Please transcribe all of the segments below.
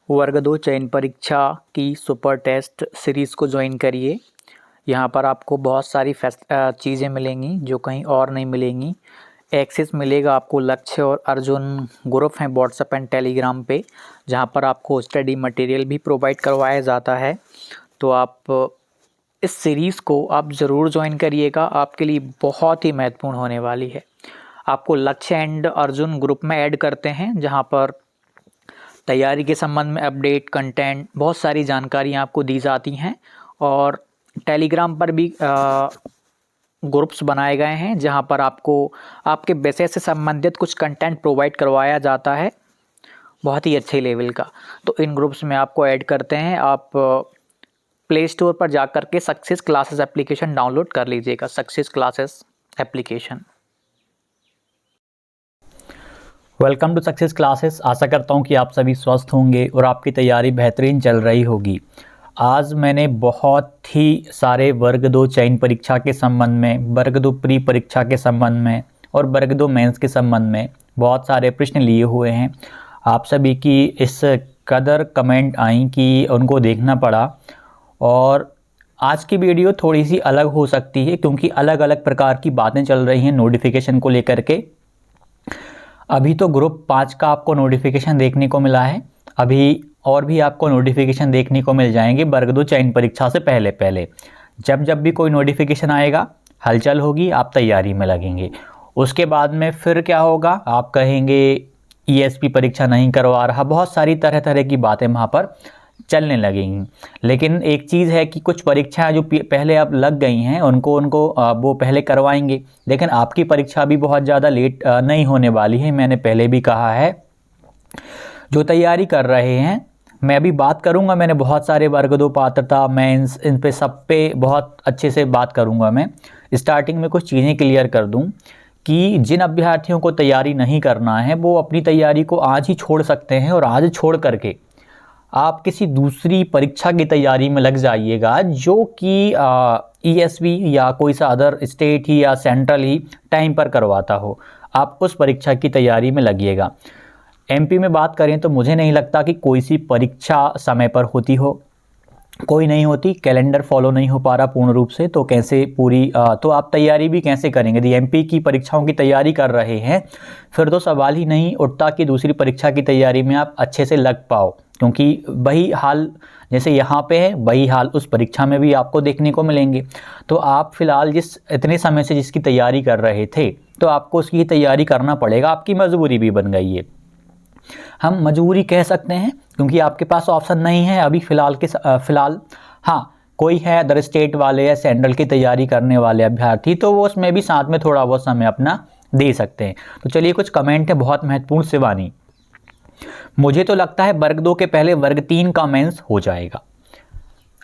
वर्ग 2 चयन परीक्षा की सुपर टेस्ट सीरीज़ को ज्वाइन करिए। यहाँ पर आपको बहुत सारी चीज़ें मिलेंगी जो कहीं और नहीं मिलेंगी। एक्सेस मिलेगा आपको लक्ष्य और अर्जुन ग्रुप हैं व्हाट्सएप एंड टेलीग्राम पे, जहाँ पर आपको स्टडी मटेरियल भी प्रोवाइड करवाया जाता है। तो आप इस सीरीज़ को आप ज़रूर ज्वाइन करिएगा, आपके लिए बहुत ही महत्वपूर्ण होने वाली है। आपको लक्ष्य एंड अर्जुन ग्रुप में ऐड करते हैं, जहाँ पर तैयारी के संबंध में अपडेट, कंटेंट, बहुत सारी जानकारियाँ आपको दी जाती हैं। और टेलीग्राम पर भी ग्रुप्स बनाए गए हैं, जहां पर आपको आपके विषय से संबंधित कुछ कंटेंट प्रोवाइड करवाया जाता है, बहुत ही अच्छे लेवल का। तो इन ग्रुप्स में आपको ऐड करते हैं। आप प्ले स्टोर पर जाकर के सक्सेस क्लासेस एप्लीकेशन डाउनलोड कर लीजिएगा, success classes application. Welcome to success classes. आशा करता हूं कि आप सभी स्वस्थ होंगे और आपकी तैयारी बेहतरीन चल रही होगी। आज मैंने बहुत ही सारे वर्ग 2 चयन परीक्षा के संबंध में, वर्ग 2 प्री परीक्षा के संबंध में और वर्ग 2 मेंस के संबंध में बहुत सारे प्रश्न लिए हुए हैं। आप सभी की इस कदर कमेंट आई कि उनको देखना पड़ा। और आज की वीडियो थोड़ी सी अलग हो सकती है क्योंकि अलग अलग प्रकार की बातें चल रही हैं नोटिफिकेशन को लेकर के। अभी तो ग्रुप 5 का आपको नोटिफिकेशन देखने को मिला है, अभी और भी आपको नोटिफिकेशन देखने को मिल जाएंगे वर्ग 2 चयन परीक्षा से पहले पहले। जब भी कोई नोटिफिकेशन आएगा, हलचल होगी, आप तैयारी में लगेंगे। उसके बाद में फिर क्या होगा, आप कहेंगे ईएसपी परीक्षा नहीं करवा रहा, बहुत सारी तरह तरह की बातें वहाँ पर चलने लगेंगी। लेकिन एक चीज़ है कि कुछ परीक्षाएं जो पहले अब लग गई हैं उनको वो पहले करवाएंगे। लेकिन आपकी परीक्षा भी बहुत ज़्यादा लेट नहीं होने वाली है। मैंने पहले भी कहा है, जो तैयारी कर रहे हैं, मैं अभी बात करूंगा। मैंने बहुत सारे वर्ग 2 पात्रता, मेंस, इन पे सब पे बहुत अच्छे से बात करूंगा। मैं स्टार्टिंग में कुछ चीज़ें क्लियर कर दूं कि जिन अभ्यर्थियों को तैयारी नहीं करना है वो अपनी तैयारी को आज ही छोड़ सकते हैं और आज छोड़ करके आप किसी दूसरी परीक्षा की तैयारी में लग जाइएगा जो कि ईएसवी या कोई सा अदर स्टेट ही या सेंट्रल ही टाइम पर करवाता हो। आप उस परीक्षा की तैयारी में लगिएगा। एमपी में बात करें तो मुझे नहीं लगता कि कोई सी परीक्षा समय पर होती हो, कोई नहीं होती। कैलेंडर फॉलो नहीं हो पा रहा पूर्ण रूप से, तो कैसे तो आप तैयारी भी कैसे करेंगे। यदि एमपी की परीक्षाओं की तैयारी कर रहे हैं फिर तो सवाल ही नहीं उठता कि दूसरी परीक्षा की तैयारी में आप अच्छे से लग पाओ, क्योंकि वही हाल जैसे यहाँ पे है वही हाल उस परीक्षा में भी आपको देखने को मिलेंगे। तो आप फिलहाल इतने समय से जिसकी तैयारी कर रहे थे तो आपको उसकी तैयारी करना पड़ेगा, आपकी मजबूरी भी बन गई है। हम मजबूरी कह सकते हैं क्योंकि आपके पास ऑप्शन नहीं है अभी फिलहाल। हाँ, कोई है अदर स्टेट वाले या सेंट्रल की तैयारी करने वाले अभ्यर्थी, तो वो उसमें भी साथ में थोड़ा बहुत समय अपना दे सकते हैं। तो चलिए, कुछ कमेंट है बहुत महत्वपूर्ण। शिवानी, मुझे तो लगता है वर्ग 2 के पहले वर्ग 3 का मेंस हो जाएगा।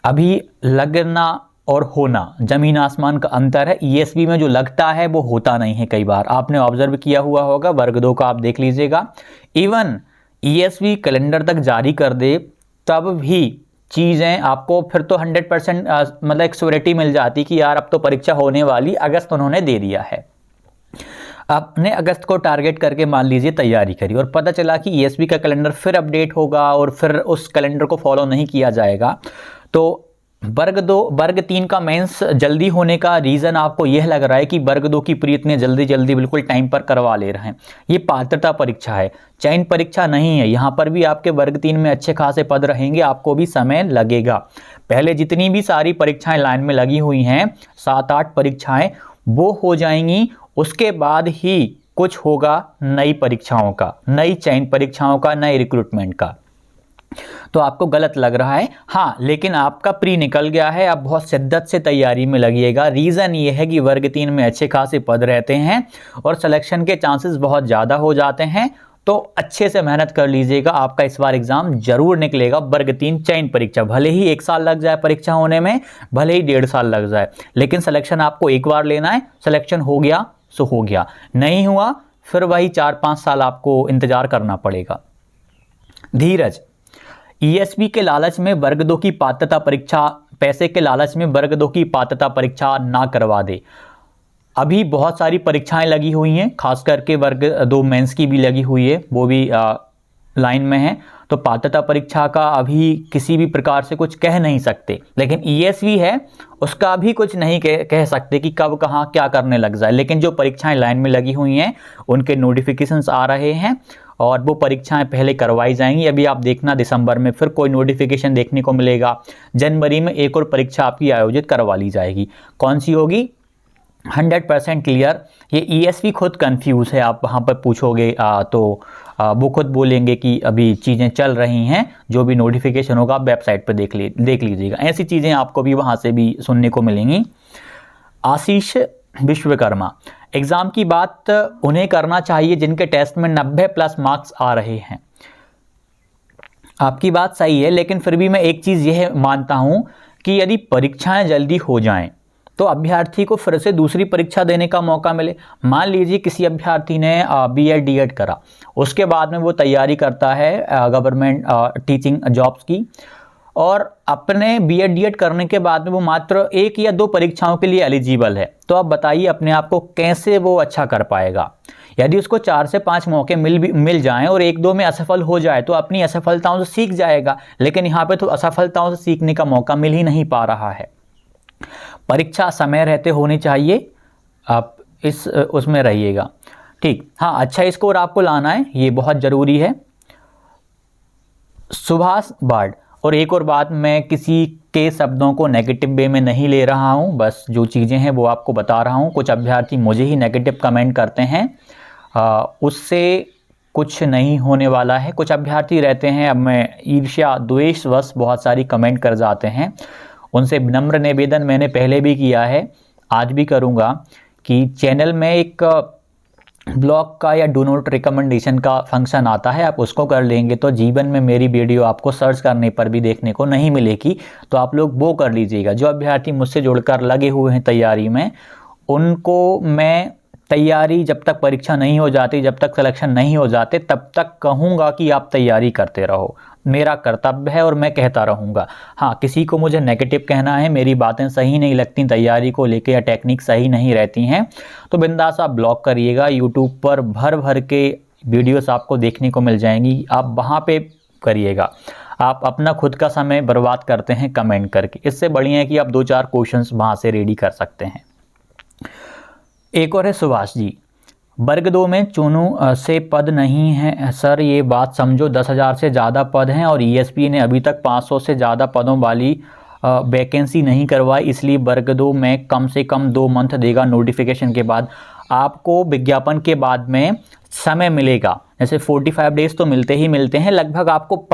अभी लगना और होना जमीन आसमान का अंतर है। ईएसबी में जो लगता है वो होता नहीं है। कई बार आपने ऑब्जर्व किया हुआ होगा, वर्ग 2 का आप देख लीजिएगा। इवन ईएसबी कैलेंडर तक जारी कर दे तब भी चीज़ें आपको फिर तो 100% मतलब एक श्योरिटी मिल जाती कि यार अब तो परीक्षा होने वाली, अगस्त उन्होंने दे दिया है। आपने अगस्त को टारगेट करके मान लीजिए तैयारी करी और पता चला कि ईएसबी का कैलेंडर फिर अपडेट होगा और फिर उस कैलेंडर को फॉलो नहीं किया जाएगा, तो वर्ग 3 का मेंस जल्दी होने का रीज़न आपको यह लग रहा है कि वर्ग 2 की प्री इतने जल्दी बिल्कुल टाइम पर करवा ले रहे हैं। ये पात्रता परीक्षा है, चयन परीक्षा नहीं है। यहाँ पर भी आपके वर्ग 3 में अच्छे खासे पद रहेंगे, आपको भी समय लगेगा। पहले जितनी भी सारी परीक्षाएं लाइन में लगी हुई हैं, 7-8 परीक्षाएं, वो हो जाएंगी। उसके बाद ही कुछ होगा नई परीक्षाओं का, नई चयन परीक्षाओं का, नए रिक्रूटमेंट का। तो आपको गलत लग रहा है। हाँ, लेकिन आपका प्री निकल गया है, आप बहुत शिद्दत से तैयारी में लगिएगा। रीज़न ये है कि वर्ग 3 में अच्छे खासे पद रहते हैं और सिलेक्शन के चांसेस बहुत ज़्यादा हो जाते हैं। तो अच्छे से मेहनत कर लीजिएगा, आपका इस बार एग्जाम जरूर निकलेगा। वर्ग 3 चयन परीक्षा, भले ही 1 साल लग जाए परीक्षा होने में, भले ही 1.5 साल लग जाए, लेकिन सिलेक्शन आपको एक बार लेना है। सिलेक्शन हो गया सो हो गया, नहीं हुआ फिर वही 4-5 साल आपको इंतजार करना पड़ेगा। धीरज, ईएसबी के लालच में वर्ग 2 की पात्रता परीक्षा, पैसे के लालच में वर्ग 2 की पात्रता परीक्षा ना करवा दे। अभी बहुत सारी परीक्षाएं लगी हुई हैं, खास करके वर्ग 2 मेंस की भी लगी हुई है, वो भी लाइन में हैं तो पात्रता परीक्षा का अभी किसी भी प्रकार से कुछ कह नहीं सकते, लेकिन ईएसवी है उसका भी कुछ नहीं कह सकते कि कब कहाँ क्या करने लग जाए। लेकिन जो परीक्षाएं लाइन में लगी हुई हैं उनके नोटिफिकेशंस आ रहे हैं और वो परीक्षाएं पहले करवाई जाएंगी। अभी आप देखना दिसंबर में फिर कोई नोटिफिकेशन देखने को मिलेगा, जनवरी में एक और परीक्षा आपकी आयोजित करवा ली जाएगी। कौन सी होगी? 100% क्लियर। ये ईएसवी खुद कंफ्यूज है, आप वहाँ पर पूछोगे तो वो खुद बोलेंगे कि अभी चीज़ें चल रही हैं, जो भी नोटिफिकेशन होगा आप वेबसाइट पर देख लीजिएगा। ऐसी चीज़ें आपको भी वहाँ से भी सुनने को मिलेंगी। आशीष विश्वकर्मा, एग्ज़ाम की बात उन्हें करना चाहिए जिनके टेस्ट में 90+ मार्क्स आ रहे हैं। आपकी बात सही है, लेकिन फिर भी मैं एक चीज़ यह मानता हूँ कि यदि परीक्षाएं जल्दी हो जाएं तो अभ्यर्थी को फिर से दूसरी परीक्षा देने का मौका मिले। मान लीजिए किसी अभ्यर्थी ने बीएड डीएड करा, उसके बाद में वो तैयारी करता है गवर्नमेंट टीचिंग जॉब्स की, और अपने बीएड डीएड करने के बाद में वो मात्र 1 या 2 परीक्षाओं के लिए एलिजिबल है, तो आप बताइए अपने आप को कैसे वो अच्छा कर पाएगा। यदि उसको 4 से 5 मौके मिल जाएं और 1-2 में असफल हो जाए तो अपनी असफलताओं से सीख जाएगा, लेकिन यहाँ पे तो असफलताओं से सीखने का मौका मिल ही नहीं पा रहा है। परीक्षा समय रहते होनी चाहिए, आप उसमें रहिएगा। ठीक, हाँ, अच्छा स्कोर आपको लाना है, ये बहुत ज़रूरी है। सुभाष बार्ड, और एक और बात, मैं किसी के शब्दों को नेगेटिव वे में नहीं ले रहा हूँ, बस जो चीज़ें हैं वो आपको बता रहा हूँ। कुछ अभ्यर्थी मुझे ही नेगेटिव कमेंट करते हैं, उससे कुछ नहीं होने वाला है। कुछ अभ्यर्थी रहते हैं, अब मैं ईर्ष्या द्वेषवश बहुत सारी कमेंट कर जाते हैं, उनसे विनम्र निवेदन मैंने पहले भी किया है, आज भी करूँगा कि चैनल में एक ब्लॉग का या डू नॉट रिकमेंडेशन का फंक्शन आता है, आप उसको कर लेंगे तो जीवन में मेरी वीडियो आपको सर्च करने पर भी देखने को नहीं मिलेगी, तो आप लोग वो कर लीजिएगा। जो अभ्यर्थी मुझसे जुड़कर लगे हुए हैं तैयारी में, उनको मैं तैयारी जब तक परीक्षा नहीं हो जाती, जब तक सिलेक्शन नहीं हो जाते, तब तक कहूँगा कि आप तैयारी करते रहो, मेरा कर्तव्य है और मैं कहता रहूँगा। हाँ, किसी को मुझे नेगेटिव कहना है, मेरी बातें सही नहीं लगती तैयारी को लेके या टेक्निक सही नहीं रहती हैं, तो बिंदास आप ब्लॉक करिएगा। यूट्यूब पर भर भर के वीडियोस आपको देखने को मिल जाएंगी, आप वहाँ पे करिएगा। आप अपना खुद का समय बर्बाद करते हैं कमेंट करके, इससे बढ़िया है कि आप 2-4 क्वेश्चंस वहाँ से रेडी कर सकते हैं। एक और है सुभाष जी, वर्ग 2 में चुनू से पद नहीं है सर, ये बात समझो। 10,000 से ज़्यादा पद हैं और ईएसपी ने अभी तक 500 से ज़्यादा पदों वाली वैकेंसी नहीं करवाई, इसलिए वर्ग 2 में कम से कम 2 मंथ देगा नोटिफिकेशन के बाद। आपको विज्ञापन के बाद में समय मिलेगा, जैसे 45 डेज़ तो मिलते ही मिलते हैं, लगभग आपको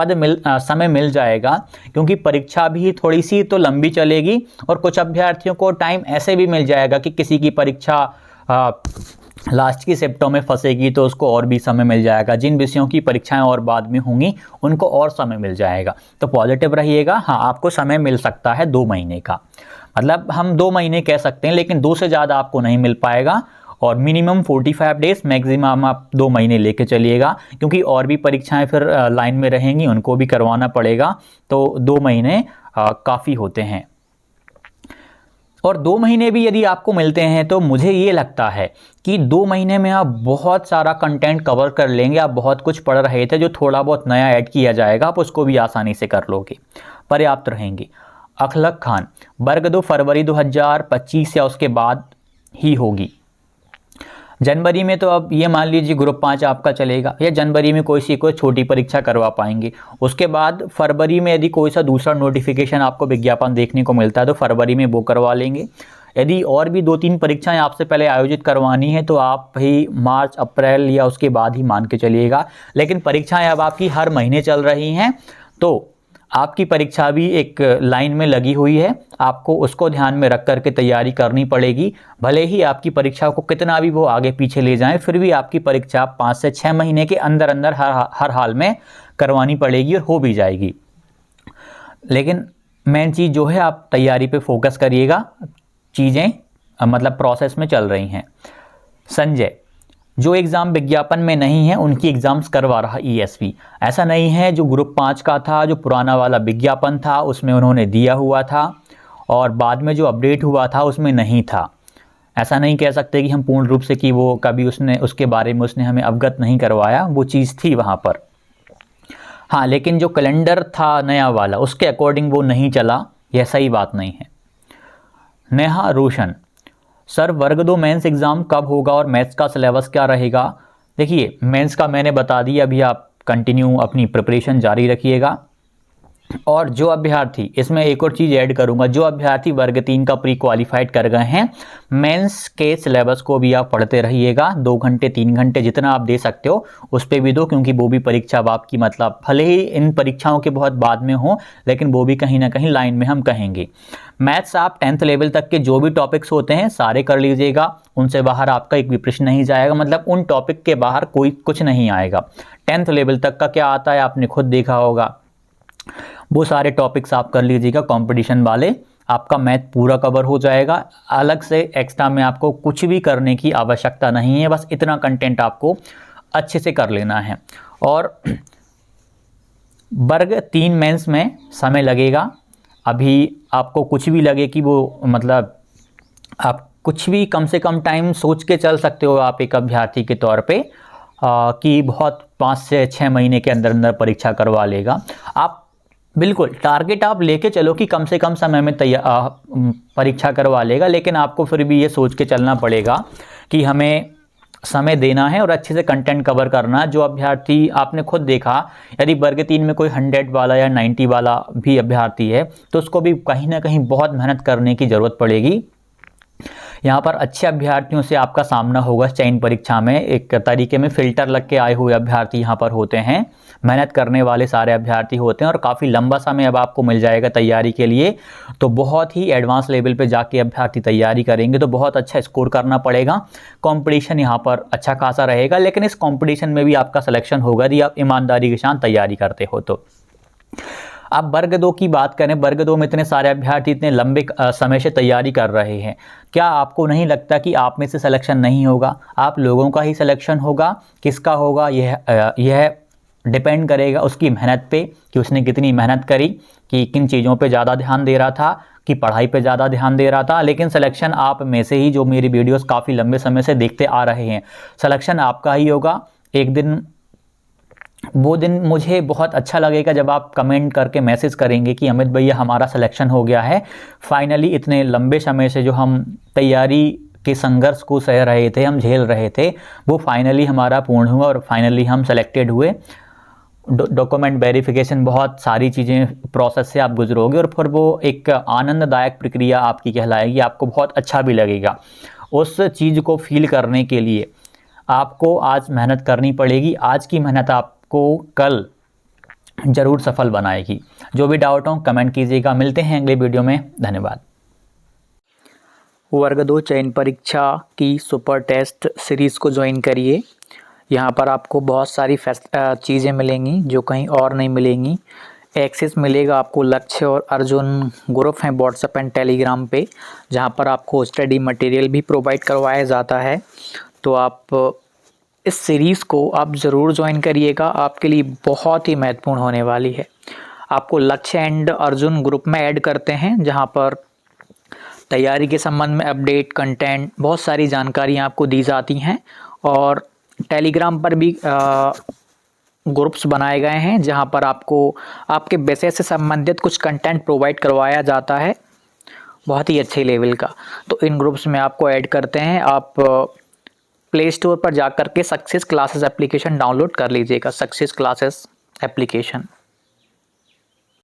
समय मिल जाएगा, क्योंकि परीक्षा भी थोड़ी सी तो लंबी चलेगी और कुछ अभ्यर्थियों को टाइम ऐसे भी मिल जाएगा कि किसी की परीक्षा लास्ट की शिफ्टों में फंसेगी तो उसको और भी समय मिल जाएगा। जिन विषयों की परीक्षाएं और बाद में होंगी उनको और समय मिल जाएगा, तो पॉजिटिव रहिएगा। हाँ, आपको समय मिल सकता है 2 महीने का, मतलब हम 2 महीने कह सकते हैं, लेकिन 2 से ज़्यादा आपको नहीं मिल पाएगा, और मिनिमम 45 डेज़, मैक्सिमम आप 2 महीने लेके चलिएगा, क्योंकि और भी परीक्षाएं फिर लाइन में रहेंगी, उनको भी करवाना पड़ेगा, तो 2 महीने काफ़ी होते हैं। और 2 महीने भी यदि आपको मिलते हैं तो मुझे ये लगता है कि 2 महीने में आप बहुत सारा कंटेंट कवर कर लेंगे। आप बहुत कुछ पढ़ रहे थे, जो थोड़ा बहुत नया ऐड किया जाएगा आप उसको भी आसानी से कर लोगे, पर्याप्त रहेंगे। अखलक खान, वर्ग 2 फरवरी 2025 या उसके बाद ही होगी। जनवरी में तो अब ये मान लीजिए ग्रुप 5 आपका चलेगा, या जनवरी में कोई छोटी परीक्षा करवा पाएंगे। उसके बाद फरवरी में यदि कोई सा दूसरा नोटिफिकेशन आपको विज्ञापन देखने को मिलता है तो फरवरी में वो करवा लेंगे। यदि और भी 2-3 परीक्षाएं आपसे पहले आयोजित करवानी है तो आप ही मार्च अप्रैल या उसके बाद ही मान के चलिएगा। लेकिन परीक्षाएं अब आपकी हर महीने चल रही हैं, तो आपकी परीक्षा भी एक लाइन में लगी हुई है, आपको उसको ध्यान में रख करके तैयारी करनी पड़ेगी। भले ही आपकी परीक्षा को कितना भी वो आगे पीछे ले जाएं, फिर भी आपकी परीक्षा 5 से 6 महीने के अंदर अंदर हर हाल में करवानी पड़ेगी और हो भी जाएगी। लेकिन मेन चीज़ जो है, आप तैयारी पे फोकस करिएगा, चीज़ें मतलब प्रोसेस में चल रही हैं। संजय, जो एग्ज़ाम विज्ञापन में नहीं है उनकी एग्ज़ाम्स करवा रहा ईएसवी। ऐसा नहीं है, जो ग्रुप 5 का था, जो पुराना वाला विज्ञापन था उसमें उन्होंने दिया हुआ था, और बाद में जो अपडेट हुआ था उसमें नहीं था। ऐसा नहीं कह सकते कि हम पूर्ण रूप से कि वो कभी उसके बारे में उसने हमें अवगत नहीं करवाया, वो चीज़ थी वहाँ पर। हाँ, लेकिन जो कैलेंडर था नया वाला उसके अकॉर्डिंग वो नहीं चला, यह सही बात नहीं है। नेहा रोशन, सर वर्ग 2 मेंस एग्ज़ाम कब होगा और मैथ्स का सिलेबस क्या रहेगा? देखिए, मेंस का मैंने बता दिया, अभी आप कंटिन्यू अपनी प्रिपरेशन जारी रखिएगा। और जो अभ्यर्थी, इसमें एक और चीज़ ऐड करूंगा, जो अभ्यर्थी वर्ग 3 का प्री क्वालिफाइड कर गए हैं, मेंस के सिलेबस को भी आप पढ़ते रहिएगा। 2 घंटे 3 घंटे जितना आप दे सकते हो उस पर भी दो, क्योंकि वो भी परीक्षा आपकी, मतलब भले ही इन परीक्षाओं के बहुत बाद में हो, लेकिन वो भी कहीं ना कहीं लाइन में हम कहेंगे। मैथ्स आप 10th लेवल तक के जो भी टॉपिक्स होते हैं सारे कर लीजिएगा, उनसे बाहर आपका एक भी प्रश्न नहीं जाएगा, मतलब उन टॉपिक के बाहर कोई कुछ नहीं आएगा। 10th लेवल तक का क्या आता है आपने खुद देखा होगा, वो सारे टॉपिक्स आप कर लीजिएगा कंपटीशन वाले, आपका मैथ पूरा कवर हो जाएगा। अलग से एक्स्ट्रा में आपको कुछ भी करने की आवश्यकता नहीं है, बस इतना कंटेंट आपको अच्छे से कर लेना है। और वर्ग 3 मेंस में समय लगेगा, अभी आपको कुछ भी लगे कि वो, मतलब आप कुछ भी कम से कम टाइम सोच के चल सकते हो आप एक अभ्यर्थी के तौर पे, कि बहुत 5 से 6 महीने के अंदर अंदर परीक्षा करवा लेगा। आप बिल्कुल टारगेट आप लेके चलो कि कम से कम समय में परीक्षा करवा लेगा, लेकिन आपको फिर भी ये सोच के चलना पड़ेगा कि हमें समय देना है और अच्छे से कंटेंट कवर करना। जो अभ्यर्थी आपने खुद देखा, यदि वर्ग 3 में कोई 100 वाला या 90 वाला भी अभ्यर्थी है तो उसको भी कहीं ना कहीं बहुत मेहनत करने की ज़रूरत पड़ेगी। यहाँ पर अच्छे अभ्यर्थियों से आपका सामना होगा चयन परीक्षा में, एक तरीके में फ़िल्टर लग के आए हुए अभ्यर्थी यहाँ पर होते हैं, मेहनत करने वाले सारे अभ्यर्थी होते हैं और काफ़ी लंबा समय अब आपको मिल जाएगा तैयारी के लिए। तो बहुत ही एडवांस लेवल पे जाके अभ्यर्थी तैयारी करेंगे तो बहुत अच्छा स्कोर करना पड़ेगा। कंपटीशन यहाँ पर अच्छा खासा रहेगा, लेकिन इस कंपटीशन में भी आपका सिलेक्शन होगा यदि आप ईमानदारी के साथ तैयारी करते हो तो। अब वर्ग 2 की बात करें, वर्ग 2 में इतने सारे अभ्यर्थी इतने लंबे समय से तैयारी कर रहे हैं, क्या आपको नहीं लगता कि आप में से सिलेक्शन नहीं होगा? आप लोगों का ही सिलेक्शन होगा। किसका होगा यह डिपेंड करेगा उसकी मेहनत पे, कि उसने कितनी मेहनत करी, कि किन चीज़ों पे ज़्यादा ध्यान दे रहा था, कि पढ़ाई पे ज़्यादा ध्यान दे रहा था। लेकिन सिलेक्शन आप में से ही, जो मेरी वीडियोस काफ़ी लंबे समय से देखते आ रहे हैं, सिलेक्शन आपका ही होगा। एक दिन, वो दिन मुझे बहुत अच्छा लगेगा जब आप कमेंट करके मैसेज करेंगे कि अमित भैया हमारा सिलेक्शन हो गया है फाइनली। इतने लंबे समय से जो हम तैयारी के संघर्ष को सह रहे थे, हम झेल रहे थे, वो फाइनली हमारा पूर्ण हुआ और फाइनली हम सेलेक्टेड हुए। डॉक्यूमेंट वेरिफिकेशन, बहुत सारी चीज़ें प्रोसेस से आप गुजरोगे और फिर वो एक आनंददायक प्रक्रिया आपकी कहलाएगी, आपको बहुत अच्छा भी लगेगा। उस चीज़ को फील करने के लिए आपको आज मेहनत करनी पड़ेगी। आज की मेहनत आपको कल ज़रूर सफल बनाएगी। जो भी डाउट हो कमेंट कीजिएगा। मिलते हैं अगले वीडियो में। धन्यवाद। वर्ग 2 चयन परीक्षा की सुपर टेस्ट सीरीज़ को ज्वाइन करिए। यहाँ पर आपको बहुत सारी चीज़ें मिलेंगी जो कहीं और नहीं मिलेंगी। एक्सेस मिलेगा आपको लक्ष्य और अर्जुन ग्रुप हैं व्हाट्सएप एंड टेलीग्राम पे, जहाँ पर आपको स्टडी मटेरियल भी प्रोवाइड करवाया जाता है। तो आप इस सीरीज़ को आप ज़रूर ज्वाइन करिएगा, आपके लिए बहुत ही महत्वपूर्ण होने वाली है। आपको लक्ष्य एंड अर्जुन ग्रुप में ऐड करते हैं, जहाँ पर तैयारी के संबंध में अपडेट, कंटेंट, बहुत सारी जानकारियाँ आपको दी जाती हैं। और टेलीग्राम पर भी ग्रुप्स बनाए गए हैं, जहां पर आपको आपके विषय से संबंधित कुछ कंटेंट प्रोवाइड करवाया जाता है, बहुत ही अच्छे लेवल का। तो इन ग्रुप्स में आपको ऐड करते हैं। आप प्ले स्टोर पर जाकर के सक्सेस क्लासेस एप्लीकेशन डाउनलोड कर लीजिएगा, सक्सेस क्लासेस एप्लीकेशन।